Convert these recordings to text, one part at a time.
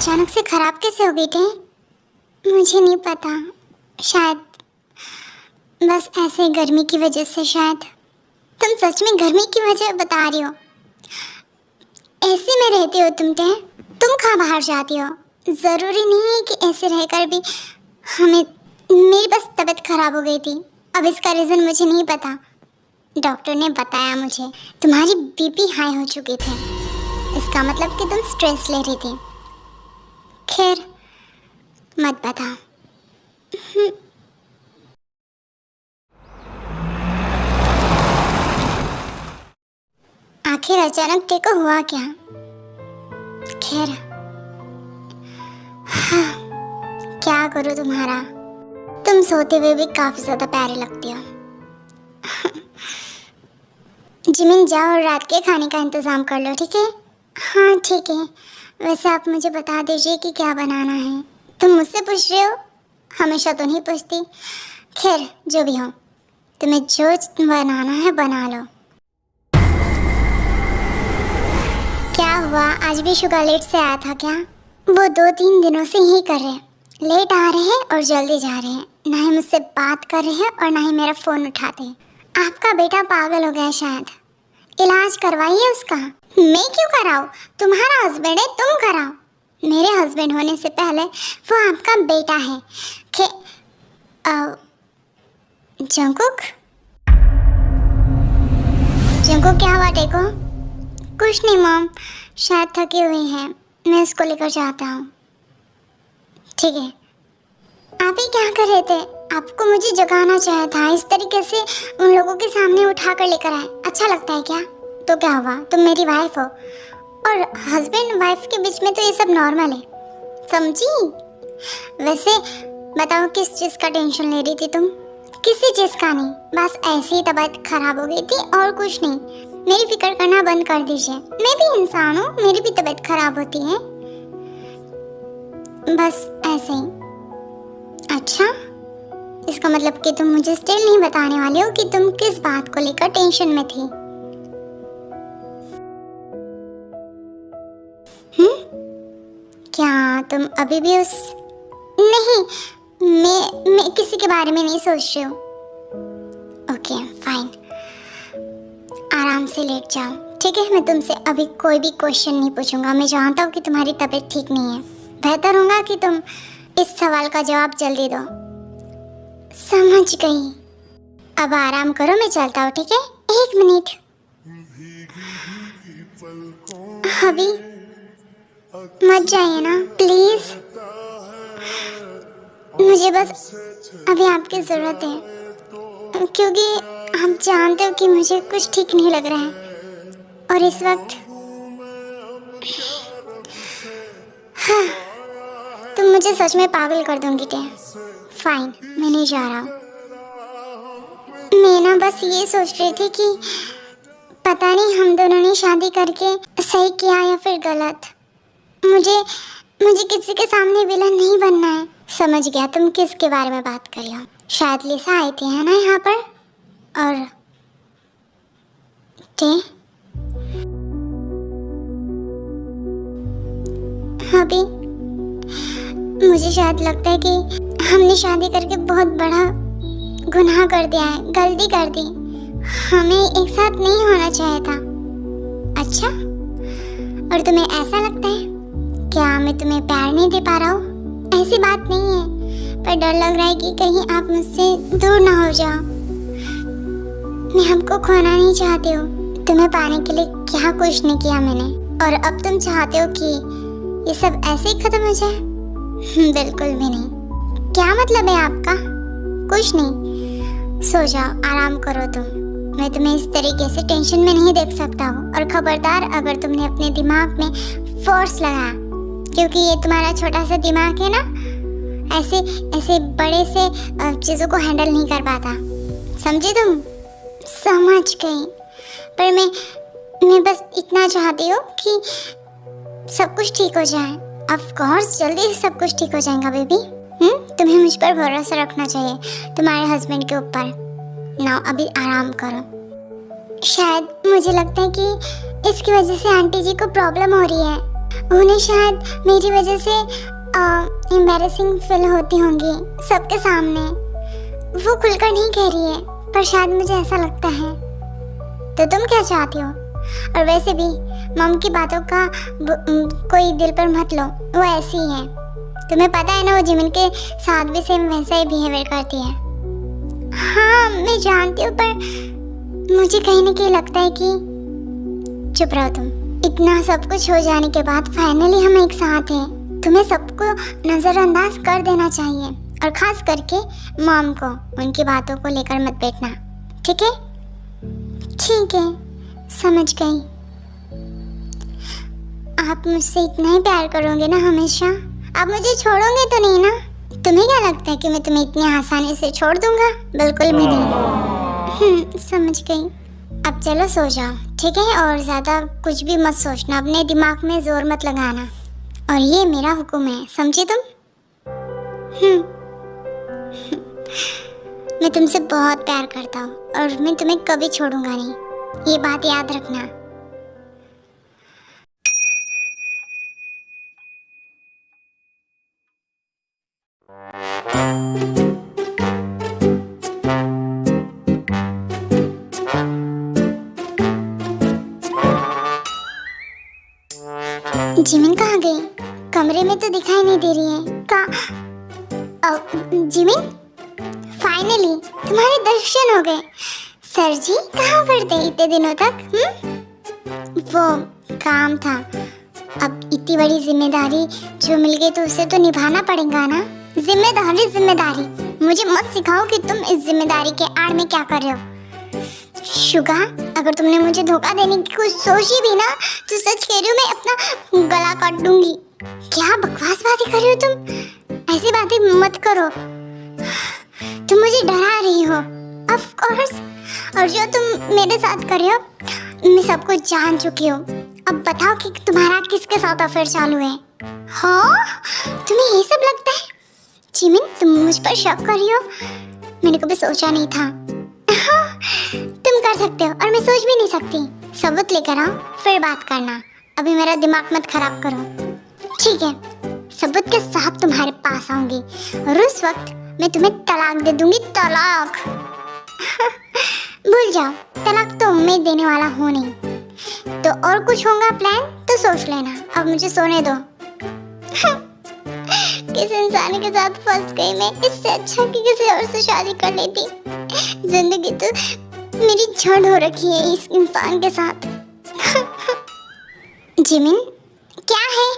अचानक से खराब कैसे हो गई थे? मुझे नहीं पता, शायद बस ऐसे गर्मी की वजह से। शायद तुम सच में गर्मी की वजह बता रही हो? ऐसे में रहती हो तुम कहाँ बाहर जाती हो? ज़रूरी नहीं है कि ऐसे रहकर भी हमें, मेरी बस तबीयत खराब हो गई थी। अब इसका रीज़न मुझे नहीं पता। डॉक्टर ने बताया मुझे तुम्हारी बीपी हाई हो चुकी थी। इसका मतलब कि तुम स्ट्रेस ले रही थी। खैर मत बताओ। आखिर अचानक टेको हुआ क्या? खैर हाँ, क्या करूँ तुम्हारा। तुम सोते हुए भी काफ़ी ज़्यादा प्यारे लगती हो। जिमिन जाओ और रात के खाने का इंतज़ाम कर लो, ठीक है? हाँ ठीक है। वैसे आप मुझे बता दीजिए कि क्या बनाना है। तुम मुझसे पूछ रहे हो? हमेशा तो नहीं पूछती। खैर जो भी हो, तुम्हें जो बनाना है बना लो। क्या हुआ, आज भी शुगर लेट से आया था क्या? वो 2-3 दिनों से यही कर रहे हैं, लेट आ रहे हैं और जल्दी जा रहे हैं। ना ही मुझसे बात कर रहे हैं और ना ही मेरा फ़ोन उठाते हैं। आपका बेटा पागल हो गया शायद। इलाज करवाइए उसका। मैं क्यों कराऊँ? तुम्हारा हस्बैंड है, तुम कराओ। मेरे हस्बैंड होने से पहले वो आपका बेटा है। जंकुक क्या हुआ टेको? कुछ नहीं मॉम, शायद थकी हुई हैं, मैं इसको लेकर जाता हूँ। ठीक है। आप ही क्या कर रहे थे? आपको मुझे जगाना चाहिए था। इस तरीके से उन लोगों के सामने उठा कर लेकर आए, अच्छा लगता है क्या? तो क्या हुआ, तुम मेरी वाइफ हो और हस्बैंड वाइफ के बीच में तो ये सब नॉर्मल है, समझी? वैसे बताओ किस चीज़ का टेंशन ले रही थी तुम? किसी चीज़ का नहीं, बस ऐसी ही तबीयत खराब हो गई थी और कुछ नहीं। मेरी फिक्र करना बंद कर दीजिए। मैं भी इंसान हूँ, मेरी भी तबीयत खराब होती है, बस ऐसे ही। अच्छा, इसका मतलब कि तुम मुझे स्टिल नहीं बताने वाले हो कि तुम किस बात को लेकर टेंशन में थी? क्या तुम अभी भी उस... नहीं, मैं किसी के बारे में नहीं सोच रही हूँ। ओके फाइन, आराम से लेट जाओ, ठीक है? मैं तुमसे अभी कोई भी क्वेश्चन नहीं पूछूंगा। मैं जानता हूँ कि तुम्हारी तबीयत ठीक नहीं है। बेहतर होगा कि तुम इस सवाल का जवाब जल्दी दो। समझ गई। अब आराम करो, मैं चलता हूँ, ठीक है? 1 मिनट। अभी मत जाइए ना प्लीज, मुझे बस अभी आपकी ज़रूरत है, क्योंकि आप जानते हो कि मुझे कुछ ठीक नहीं लग रहा है और इस वक्त हाँ, तुम मुझे सच में पागल कर दोगी टे। फाइन, मैं नहीं जा रहा। मैं ना बस ये सोच रही थी कि पता नहीं हम दोनों ने शादी करके सही किया या फिर गलत। मुझे किसी के सामने विलन नहीं बनना है। समझ गया तुम किसके बारे में बात कर रही हो। शायद लिसा आई थी, है ना, यहाँ पर? और टे अभी मुझे शायद लगता है कि हमने शादी करके बहुत बड़ा गुनाह कर दिया है, गलती कर दी। हमें एक साथ नहीं होना चाहिए था। अच्छा, और तुम्हें ऐसा लगता है क्या मैं तुम्हें प्यार नहीं दे पा रहा हूँ? ऐसी बात नहीं है, पर डर लग रहा है कि कहीं आप मुझसे दूर ना हो जाओ। मैं आपको खोना नहीं चाहती हूँ। तुम्हें पाने के लिए क्या कुछ नहीं किया मैंने, और अब तुम चाहते हो कि ये सब ऐसे ही खत्म हो जाए? बिल्कुल भी नहीं। क्या मतलब है आपका? कुछ नहीं, सो जाओ, आराम करो तुम। मैं तुम्हें इस तरीके से टेंशन में नहीं देख सकता हूँ। और खबरदार अगर तुमने अपने दिमाग में फोर्स लगाया, क्योंकि ये तुम्हारा छोटा सा दिमाग है ना, ऐसे ऐसे बड़े से चीज़ों को हैंडल नहीं कर पाता, समझे तुम? समझ गई, पर मैं बस इतना चाहती हूँ कि सब कुछ ठीक हो जाए। ऑफ कोर्स जल्दी सब कुछ ठीक हो जाएगा बेबी। तुम्हें मुझ पर भरोसा रखना चाहिए, तुम्हारे हस्बैंड के ऊपर। ना अभी आराम करो। शायद मुझे लगता है कि इसकी वजह से आंटी जी को प्रॉब्लम हो रही है। उन्हें शायद मेरी वजह से एम्बैरेसिंग फील होती होंगी सबके सामने। वो खुलकर नहीं कह रही है, पर शायद मुझे ऐसा लगता है। तो तुम क्या चाहती हो? और वैसे भी मम की बातों का कोई दिल पर मत लो, वो ऐसी ही है। तुम्हें पता है ना, वो जिमिन के साथ भी सेम वैसा ही बिहेवियर करती है। हाँ मैं जानती हूँ, पर मुझे कहीं ना कहीं लगता है कि चुप रहो तुम। इतना सब कुछ हो जाने के बाद फाइनली हम एक साथ हैं। तुम्हें सबको नज़रअंदाज कर देना चाहिए, और ख़ास करके मॉम को उनकी बातों को लेकर मत बैठना, ठीक है? ठीक है, समझ गई। आप मुझसे इतना ही प्यार करोगे ना हमेशा? आप मुझे छोड़ोगे तो नहीं ना? तुम्हें क्या लगता है कि मैं तुम्हें इतनी आसानी से छोड़ दूंगा? बिल्कुल भी नहीं। समझ गई। अब चलो सो जाओ, ठीक है? और ज़्यादा कुछ भी मत सोचना, अपने दिमाग में जोर मत लगाना, और ये मेरा हुक्म है, समझे तुम? मैं तुमसे बहुत प्यार करता हूँ, और मैं तुम्हें कभी छोड़ूंगा नहीं, ये बात याद रखना। जिमिन कहाँ गई? कमरे में तो दिखाई नहीं दे रही है। जिमिन, फाइनली तुम्हारे दर्शन हो गए। सर जी कहाँ पर थे इतने दिनों तक? वो काम था। अब इतनी बड़ी जिम्मेदारी जो मिल गई तो उसे तो निभाना पड़ेगा ना। जिम्मेदारी मुझे मत सिखाओ कि तुम इस जिम्मेदारी के आड़ में क्या कर रहे हो। शुगा, अगर तुमने मुझे धोखा देने की कुछ सोची भी ना, तो सच कह रही हूँ, मैं अपना गला काट दूंगी। क्या बकवास बातें कर रही हो तुम? ऐसी बातें मत करो। तुम मुझे डरा रही हो। ऑफ कोर्स, और जो तुम मेरे साथ कर रहे हो मैं सब कुछ जान चुकी हूँ। अब बताओ कि तुम्हारा किसके साथ अफेयर चालू है? हाँ, तुम्हें ये सब लगता है? जिमिन, तुम मुझ पर शक कर रही हो? मैंने कभी सोचा नहीं था। हाँ, तुम कर सकते हो, और मैं सोच भी नहीं सकती। सबूत लेकर आओ, फिर बात करना। अभी मेरा दिमाग मत खराब करो, ठीक है? सबूत के साथ तुम्हारे पास आऊंगी, और उस वक्त मैं तुम्हें तलाक दे दूंगी। तलाक? भूल जाओ, तलाक तो उम्मीद देने वाला हूँ नहीं। तो और कुछ होगा प्लान तो सोच लेना। अब मुझे सोने दो। किस इंसान के साथ फंस गई मैं। इससे अच्छा कि किसी और से शादी कर लेती। जिंदगी तो मेरी झड़ हो रखी है इस इंसान के साथ। जिमिन, क्या है?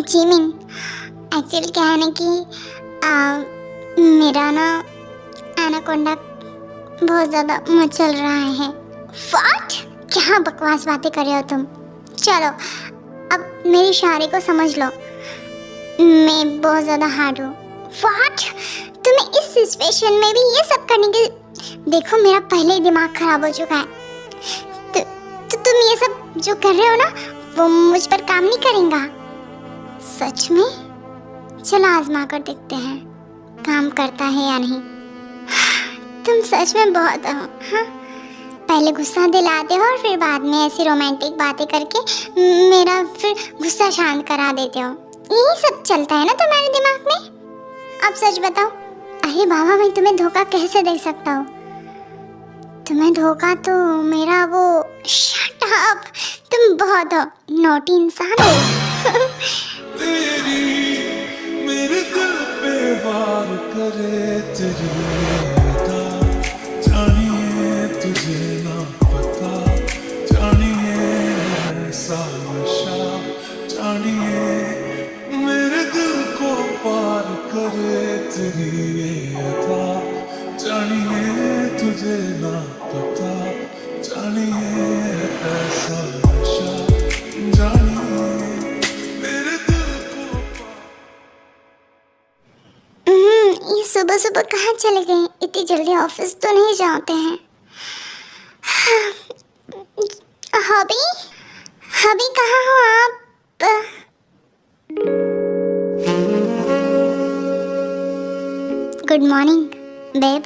जिमिन, एक्चुअली क्या है ना कि मेरा ना एनाकोंडा बहुत ज़्यादा मचल रहा है। व्हाट? क्या बकवास बातें कर रहे हो तुम? चलो, अब मेरी शायरी को समझ लो। मैं बहुत ज़्यादा हार्ड हूँ। व्हाट? तुम्हें इस सिचुएशन में भी ये सब करने के? देखो, मेरा पहले ही दिमाग खराब हो चुका है। तो तुम ये सब जो कर रहे हो ना, वो मुझ पर काम नहीं करेगा। सच में? चलो आजमा कर देखते हैं काम करता है या नहीं। तुम सच में बहुत हो। हाँ, पहले गुस्सा दिलाते हो और फिर बाद में ऐसी रोमांटिक बातें करके मेरा फिर गुस्सा शांत करा देते हो। यही सब चलता है ना तुम्हारे दिमाग में? अब सच बताओ। अरे बाबा, मैं तुम्हें धोखा कैसे दे सकता हूँ? तुम्हें धोखा तो मेरा वो। शट अप, तुम बहुत हो नोटी इंसान हो। तेरी मेरे दिल पे वार करे तेरी अदा, जानिए तुझे ना पता, जानिए ऐसा नशा, जानिए मेरे दिल को पार करे तेरी ये अदा, जानिए तुझे ना पता, जानिए ऐसा नशा, जानिए मेरे दिल को ये सुबह सुबह कहाँ चले गए? इतनी जल्दी ऑफिस तो नहीं जाते हैं। हबी, हबी कहाँ हो आप? Good morning babe.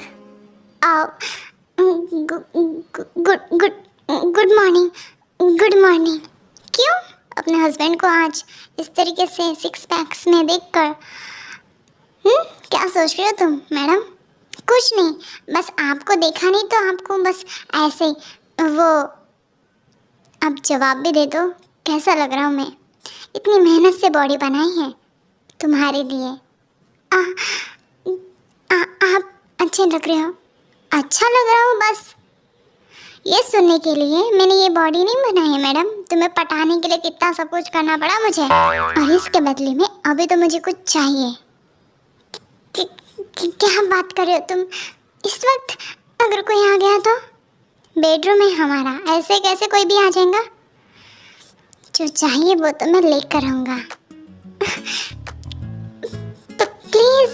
Good morning. Good morning. क्यों? अपने हस्बैंड को आज इस तरीके से सिक्स पैक्स में देखकर क्या सोच रहे हो तुम मैडम? कुछ नहीं, बस आपको देखा नहीं तो आपको बस ऐसे वो। अब जवाब भी दे दो, कैसा लग रहा हूँ मैं? इतनी मेहनत से बॉडी बनाई है तुम्हारे लिए। आप अच्छे लग रहे हो। अच्छा लग रहा हूँ बस ये सुनने के लिए मैंने ये बॉडी नहीं बनाई है मैडम। तुम्हें पटाने के लिए कितना सब कुछ करना पड़ा मुझे, और इसके बदले में अभी तो मुझे कुछ चाहिए। क्या बात कर रहे हो तुम? इस वक्त अगर कोई आ गया तो? बेडरूम है हमारा, ऐसे कैसे कोई भी आ जाएगा? जो चाहिए वो तो मैं लेकर आऊँगा। तो प्लीज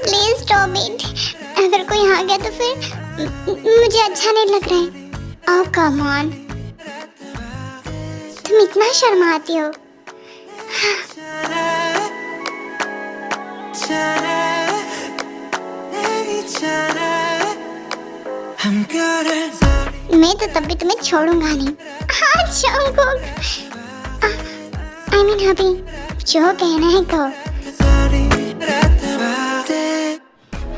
प्लीज स्टॉप इट। अगर कोई आ गया तो फिर मुझे अच्छा नहीं लग रहा है। ओह कम ऑन, तुम इतना शर्माती हो। मैं तो तब भी तुम्हें छोड़ूंगा नहीं। हाँ जंगकुक, आई मीन अभी जो कहना है कहो।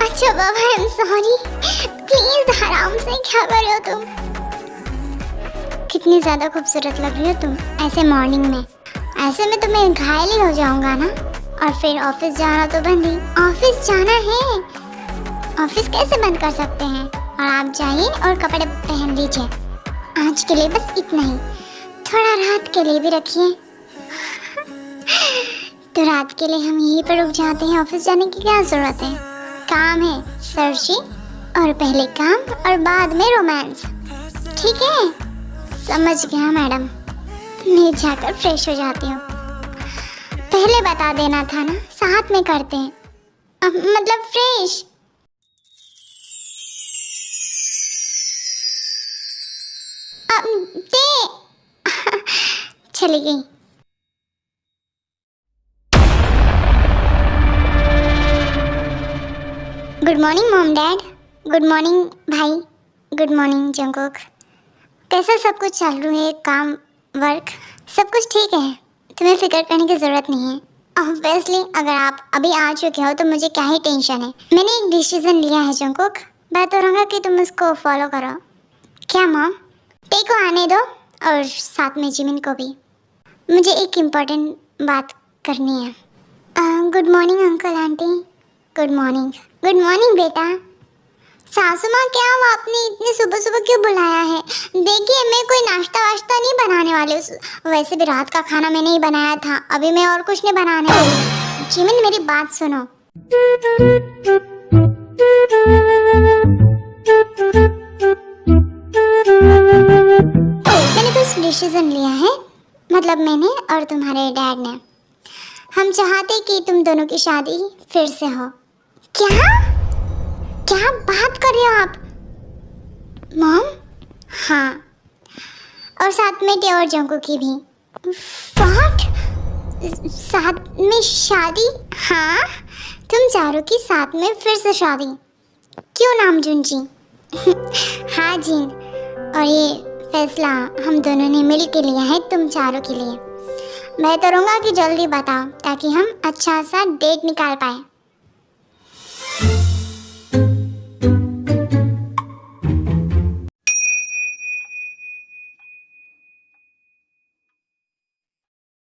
अच्छा बाबा, आई एम सॉरी। प्लीज आराम से, क्या कर रहे हो तुम? कितनी ज्यादा खूबसूरत लग रही हो तुम ऐसे मॉर्निंग में। ऐसे में तो मैं घायल ही हो जाऊंगा ना। और फिर ऑफिस जाना तो बंद ही। ऑफिस जाना है, ऑफिस कैसे बंद कर सकते हैं? और आप जाइए और कपड़े पहन लीजिए। आज के लिए बस इतना ही, थोड़ा रात के लिए भी रखिए। तो रात के लिए हम यहीं पर रुक जाते हैं, ऑफिस जाने की क्या जरूरत है? काम है सरजी, और पहले काम और बाद में रोमांस, ठीक है? समझ गया मैडम। मैं जाकर फ्रेश हो जाती हूँ। पहले बता देना था ना, साथ में करते हैं। मतलब फ्रेश। चली गई। Good morning mom dad. Good morning भाई। Good morning Jungkook. कैसा सब कुछ चल रहा है? काम, वर्क, सब कुछ ठीक है? तुम्हें फिक्र करने की ज़रूरत नहीं है। ऑब्वियसली अगर आप अभी आ चुके हो तो मुझे क्या ही टेंशन है। मैंने एक डिसीजन लिया है जंगकुक, बेहतर होगा कि तुम उसको फॉलो करो। क्या मॉम? टे को आने दो और साथ में जिमिन को भी। मुझे एक इम्पोर्टेंट बात करनी है। Good morning uncle aunty. Good morning. Good morning बेटा। सासू माँ, क्या हुआ? आपने इतनी सुबह सुबह क्यों बुलाया है? देखिए मैं कोई नाश्ता वाश्ता नहीं बनाने वाली हूँ। वैसे भी रात का खाना मैंने ही बनाया था, अभी मैं और कुछ नहीं बनाने वाली। जिमिन मेरी बात सुनो। मैंने कुछ डिसीजन लिया है, मतलब मैंने और तुम्हारे डैड ने। हम चाहते कि तुम दोनों की शादी फिर से हो। क्या बात कर रहे हो आप मॉम? हाँ, और साथ में टे और जंगकुक की भी। व्हाट? साथ में शादी? हाँ, तुम चारों की साथ में फिर से शादी। क्यों नामजुन जी? हाँ जिन, और ये फैसला हम दोनों ने मिल के लिया है तुम चारों के लिए। बेहतर होगा कि जल्दी बताओ ताकि हम अच्छा सा डेट निकाल पाए।